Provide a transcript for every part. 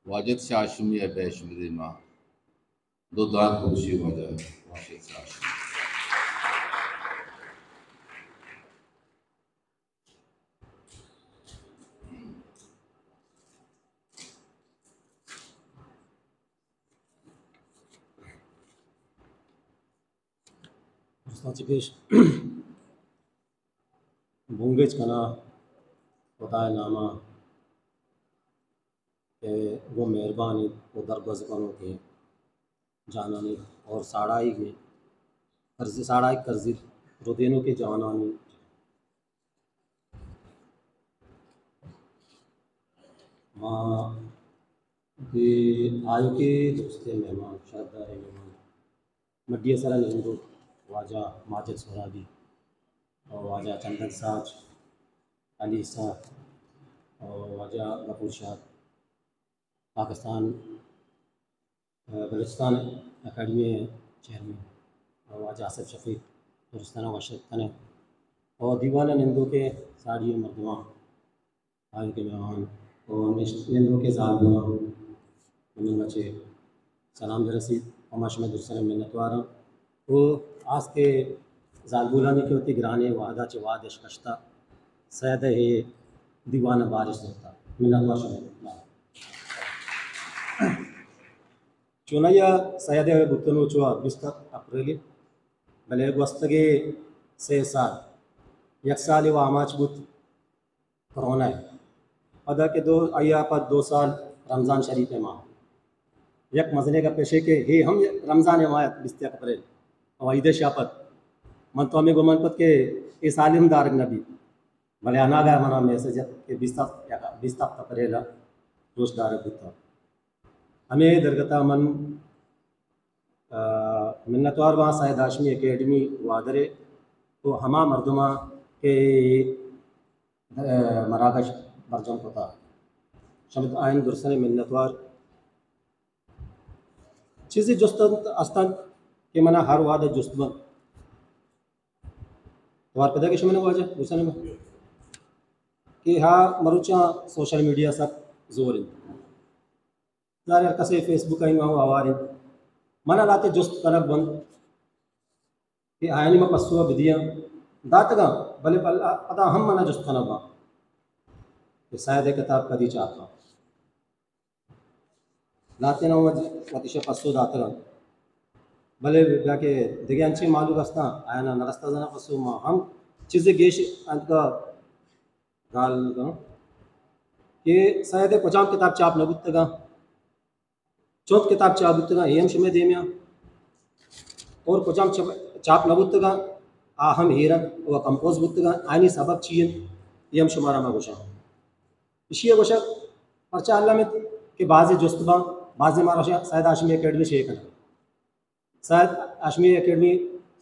वाजद शाशमी बेशमिद माँ दो दान खुशी मजा वाशिद शाशमी पेश भूंगेज कना खुदाए नामा के वो मेहरबानी वो दरगज़ कनो के जानानी और साड़ाई के कर्ज साड़ाई कर्ज रुदेनों के जानानी माँ के आयु के दोस्ते मेहमान शारदार मेहमान मड्डिया सरा हिंदू वाजा माजिद सुराबी और वाजा चंदन साज अली सा और वाजा गफूर शाह पाकिस्तान बलूचिस्तान अकेडमी चेयरमैन और वाजा आसिफ शफीक दुरुस्ताना वाशद कने और दीवाना निंदू के साड़ी मरदमा आयु के मेहमान और निंदू के जालमा मन बचे सलाम रसीद हमाश में दुरुस्ताना मिन्नतवारा तो आज के जालबुलानी के होती ग्राने वादा च वादिश कश्ता सैद है दीवाना बारिश होता मिन्नतवार चुनैया सैद बुतनो चुआ 20 अप्रैल भले वस्तगे से साल एक साल व आमाच बुत कोरोना है पदा के दो अया पर 2 साल रमज़ान शरीफ माह यक मजले का पेशे के हे हम रमज़ान मायत 20 अप्रैल और ईद शापत मन तो हमें गुमन पत के इस आलिम दारग नबी भले आना गया मना मैसेज के 20 अप्रैल रोज दारग बुता हमें दरगता मन मिन्नतवार वहाँ शायद हाशमी एकेडमी वादरे तो हमा मरदमा के मराकश बरजम पता शमत आयन दुरसन मिन्नतवार चीज़ें जुस्तन अस्तन के मना हर वाद जुस्तमन वार पता के शमने वाजा दुरसन में कि हाँ मरुचा सोशल मीडिया सब जोर ज़ाहिर कसे फेसबुक आई वहाँ आवार मना लाते जुस्त कनक बंद कि आयनी में पसुआ बिदियाँ दातगा भले पता हम मना जुस्त कनक बा कि शायद किताब कदी चाहता लाते ना वतिशा पसु दातगा भले जाके दिग्यांची मालूम असता आयना नरस्ता जना पसु माँ हम चीज़ें गेश अंत का गाल कि शायद पचाम किताब चाप नबुतगा चौथ किताब चाबुतगा एम शुमे देमिया और पचाम चाप नबुतगा हम हीरन व कंपोज बुतगा आनी सबक चीन यम शुमारा में गोशा इसी गोशा पर्चा अल्लाह में के बाज़ जुस्तबा बाज़ मारा शायद आशमी एकेडमी शेख है शायद आशमी एकेडमी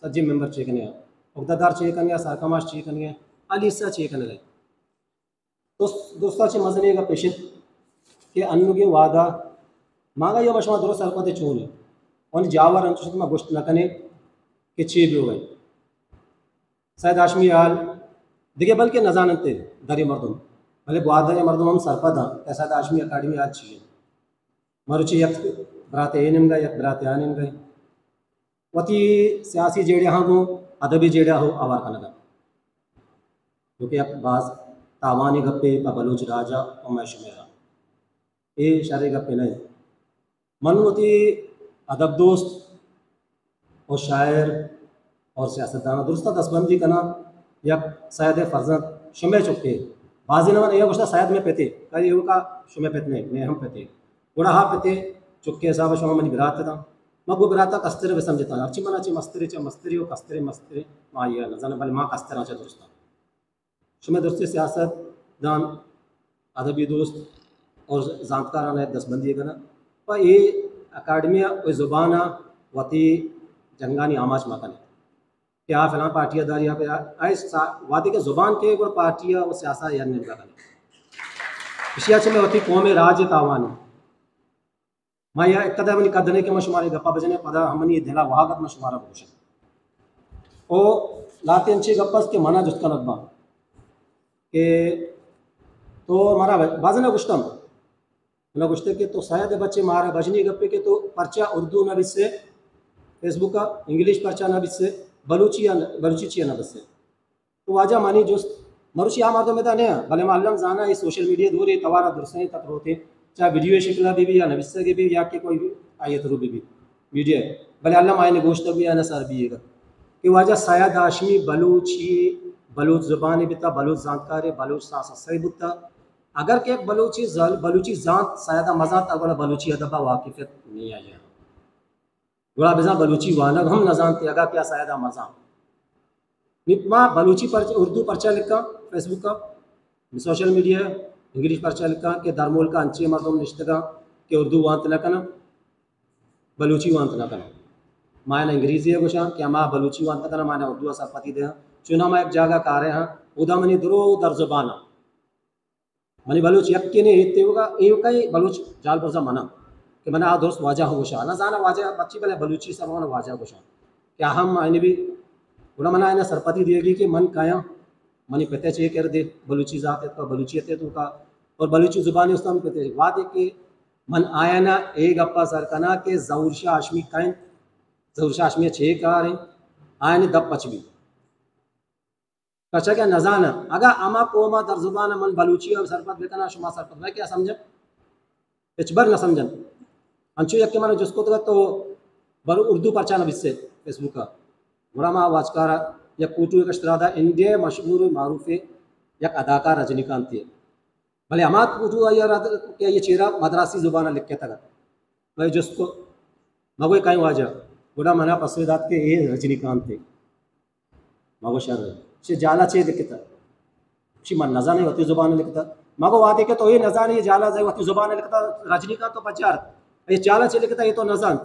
सज्जी मेंबर चेक नहीं उगदादार चेक नहीं सरकमाश चेक नहीं अलीसा चेक नहीं तो दोस्ता चे मजने का पेशेंट के अन्नुगे वादा मांगा यो मशमा दुरुस्त हरकत चून और जावर अंचुत में गोश्त न कने के चे भी हो गए शायद आशमी हाल दिखे बल्कि नजानते दरी मर्दम भले बुआदर मर्दम हम सरपद हाँ शायद आशमी अकाडमी आज चाहिए मरुची यक बरात एनम गए यक बरात आनम गए वती सियासी जेड़े हाँ हो अदबी जेड़ा हो आवार का लगा क्योंकि अब बाज तावानी गप्पे बलूच राजा और मैश मेरा ये शारे गप्पे नहीं मनवती अदब दोस्त और शायर और सियासतदाना दुरुस्ता दसबंदी कना या शायद फर्जंद शुमे चुके बाजी नमन ये कुछ शायद में पेते कई का शुमे पेतने में हम पेते गुड़ा हाँ पेते चुके साहब शुमा मनी बिरात था मगो बिराता कस्tere वे समझता अर्ची मना चे मस्तरी और कस्tere मस्तरी माँ ये न जाने भले माँ कस्tere आचा दुरुस्ता शुमे दुरुस्ती सियासत दान अदबी दोस्त और जानकाराना है दसबंदी कना पर ये अकाडमिया व ज़ुबाना वती जंगानी आमाच मकने क्या फलां पार्टियाँ दार यहाँ पे आए वादी के ज़ुबान के वो पार्टियाँ और सियासा या नहीं कने इसी अच्छे में वती कौम राज तावानी माँ यह इकतदा मनी कदने के मशमारे गप्पा बजने पदा हमनी दिला वहागत मशमारा भूषण ओ लाते अंचे गप्पस के मना जुस्ता नब्बा के तो हमारा बाजने गुश्तम मतलब कुछ के तो शायद बच्चे मारा बजनी गप्पे के तो पर्चा उर्दू न बिस्से फेसबुक का इंग्लिश पर्चा न बिस्से बलूची चिया न बिस्से तो वाजा मानी जो मरुची आ मारदो में था ने भले मालूम जाना ये सोशल मीडिया दूर तवारा दुरसे तक रोते चाहे वीडियो शिकला भी या नबिस्से के भी या के कोई आयत रू भी वीडियो भले अल्लाह मायने गोश्त भी या न सर भी कि वाजा शायद हाशमी बलूची बलूच ज़ुबान बिता बलूच जानकार बलूच सासा सही बुता अगर के बलूची जात शायद मजात अगर बलूची अदबा वाकिफियत नहीं आई है बड़ा बिजा बलूची वानग हम न जानते अगर क्या शायद मजा निपमा बलूची पर उर्दू पर्चा लिखा फेसबुक का सोशल मीडिया इंग्लिश पर्चा लिखा के दरमोल का अंचे मरदम निश्तगा के उर्दू वांत न कना बलूची वांत न कना मायना अंग्रेजी है गोशा क्या माँ बलूची वांत कना मायना उर्दू असर पति दे चुना मैं एक जगह का रहे हैं उदा मनी दरो दर जुबाना मनी बलूच यक्के ने हिते होगा ये कई बलूच जाल पर मना कि मना आ दोस्त वाजा हो गोशा ना जाना वाजा बच्ची बने बलूची सब होना वाजा गोशा क्या हम आईने भी उड़ा मना आईना सरपति देगी कि मन काया मनी पते चाहिए कर दे बलूची जात है तो बलूचियत है तो का और बलूची जुबान है उसका हम पते बात है कि मन आया ना एक अप्पा सरकना के जौरशा आशमी काइन जौरशा आशमी छे कार है आया ने दब पच भी कचा क्या नजाना अगर अमा कोमा दर जुबान मन बलूची और सरपत बेकना शुमा सरपत मैं क्या समझ इचबर न समझन अंचु यक्के माने जिसको तो बर उर्दू पर्चा न बिस्से फेसबुक का बड़ा मा वाचकारा या कूटू एक अश्तरादा इंडिया मशहूर मारूफ एक अदाकार रजनीकांत है भले अमात कूटू क्या ये चेहरा मद्रासी जुबान लिख के तक भाई जिसको मगो कहीं वाजा बड़ा मना पसवेदात के ये रजनीकांत थे मगो शर से जाला चे लिखता शी मन नजा नहीं होती जुबान लिखता मगो वादे के तो ये नजा नहीं जाला जाए होती जुबान लिखता रजनीकांत तो बचार ये जाला चे लिखता ये तो नजान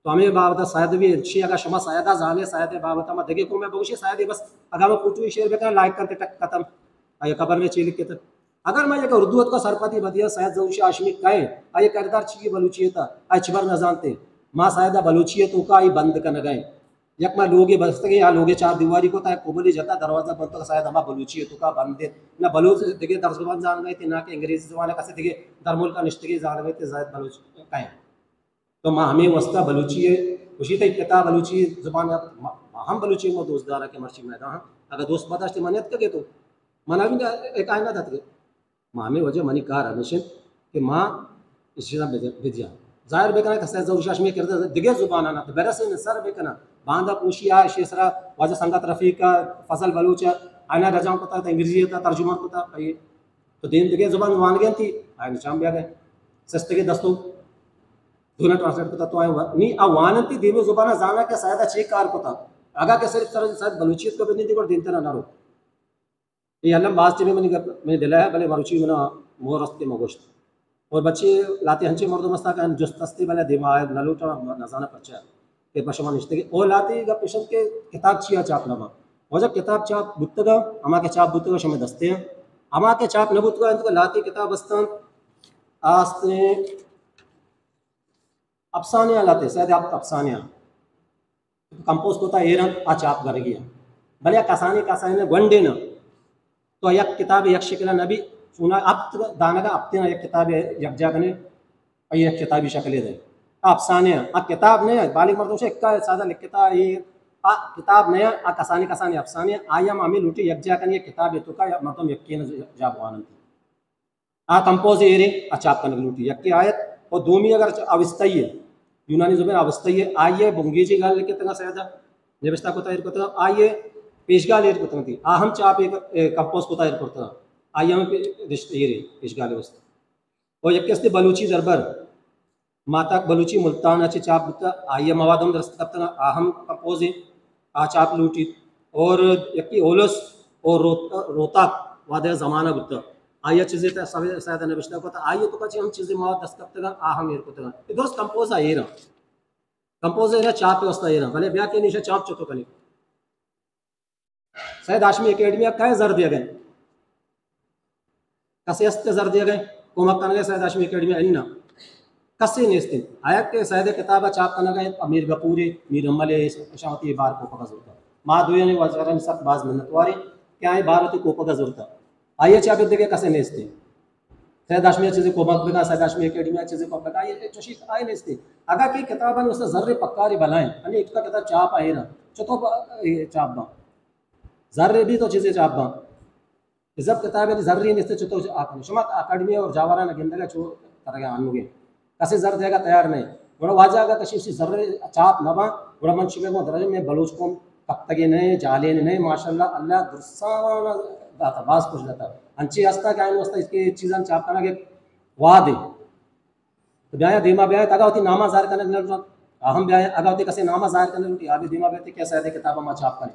तो हमें बाबत शायद भी अच्छी अगर शमा शायदा जाने शायद बाबत हम देखे को मैं बहुशी शायद बस अगर मैं कुछ शेयर बेका लाइक करते टक खत्म आये खबर में चे लिख के अगर मैं ये उर्दू का सरपति बदिया शायद जौशी आशमी कहे आये करदार चाहिए बलूचियत आये छिबर न जानते माँ शायद बलूचियत का आई बंद कर न गए यक मैं लोगे बसते यहाँ लोगे चार दीवारी को था कोबली जता दरवाजा बंद तो शायद हमारा बलूचियत का बंद दे ना बलूच देखे दर जुबान जान गए थे ना कि अंग्रेजी जुबान कैसे देखे दरमुल का निश्चित जान गए थे शायद बलूच कहें तो माँ हमें वस्ता बलूची है उसी तक किताब बलूची जुबान हम बलूची में दोस्तदार के मर्ची मैदान अगर दोस्त बदाश्त मनियत के तो मना भी एक आयना था माँ हमें वजह मनी कार हमेशा कि माँ इसी विद्या जाहिर बेकना कसै जौशाश में करते दिगे जुबान आना तो बेरस सर बेकना बांधा पूछिया शेसरा वजह संगत रफीक का फसल बलूच आयना रजाओं को था अंग्रेजी था तर्जुमा को था ये तो दिन दिगे जुबान मान गई थी आयन शाम भी आ गए सस्ते के दस्तों दोनों ट्रांसलेट को तो आए नहीं अवानती देवे जुबाना जाना के शायद अच्छे कार को था आगा के सिर्फ सर शायद बलूचियत को भी नहीं देखो दिन तरह ना रो ये अल्लाह बाज में मैंने दिलाया भले बलूची मना मोर रस्ते में गोश्त और बच्चे लाते हंचे मर्दो मस्ता का जुस्ती वाला दिमाग नलूटा नजाना पर्चा के पशमान रिश्ते के और लाते का पेशेंट के किताब छिया चाप लमा और जब किताब चाप बुतगा अमा के चाप बुतगा शमे दस्ते हैं अमा के चाप न बुतगा इनको लाते किताब बस्तान आस्ते अफसानिया लाते शायद आप अफसानिया कंपोज होता है एरन आ चाप कर गया भले कसानी कसाने वनडे न तो यक किताब यक शिकला नबी सुना अब दाना का अब एक किताब यक जागने और यक किताबी शक्ल दे अफसानिया आ किताब नहीं बालिक मर्दों से इक्का सादा लिखता ये आ किताब नया आ कसानी कसानी अफसानिया आया मामी लूटी यक जागने किताब तो का मतलब यकीन जाबवान आ कंपोज एरे आ चाप कन लूटी यक की आयत और दोमी अगर अवस्थी है यूनानी जुबान अवस्थी है आइए बुंगीजी गाल लिखे तंगा सैदा निविष्टा को तैयार करता आइए पेशगा लेट को तंगी आहम चाप एक कंपोज को तैयार करता आइए हम ये पेशगा ले वस्त और यक्के बलूची जरबर माता बलूची मुल्तान अच्छे चाप बुता आइए मवादम दरस्त करता आहम कंपोज है आ चाप लूटी और यक्की ओलस और रोता वादे जमाना बुता आइए चीज़ें शायद नविश्ता को आइए तो कच्चे हम चीज़ें मवाद दस्त करते आहम एर को इधर कंपोज आए रहा कंपोज है चाप व्यवस्था ये रहा भले ब्याह के नीचे चाप चुतो कली शायद आशमी एकेडमी का जर दिया गए कसे अस्ते जर दिया गए कोमक करने गए शायद आशमी एकेडमी अन्ना कसे नेस्ते आया के शायद किताब चाप करने गए अमीर गपूरी मीर अमले शामती बार को पका जरूरत माँ दुया ने वजरन सब बाज मिन्नत वारी क्या है बार होती को पका जरूरत आइए चाप देखे कसे नेस्ते तहदाशमी चीज़ें को मत बगा सदाशमी एकेडमी चीज़ें को बगा ये चोशी आए नसते अगा की किताबन उससे जर्रे पक्कारी बनाए अनि एक का किताब चाप आए ना चतो चाप बा जर्रे भी तो चीज़ें चाप बा जब किताबें जर्री नसते चतो आपने शुमत अकादमी और जावरा ना गिंदगा चो तरह आनुगे कसे जर देगा तैयार नहीं बड़ा वाजा अगर कशी सी जर्रे चाप नवा बड़ा मन शिमे को दरजे में बलूच को कत्तगे नहीं जाले नहीं माशाल्लाह अल्लाह दुरसाना दाता बास कुछ दाता अंची हस्ता क्या वस्ता इसकी चीज़ां चाप करना के वाद है तो ब्याह धीमा ब्याह तगा होती नामा जार करने अहम ब्याह अगा होती कसे नामा जार करने आगे धीमा ब्याह कैसा है किताबा मा चाप करें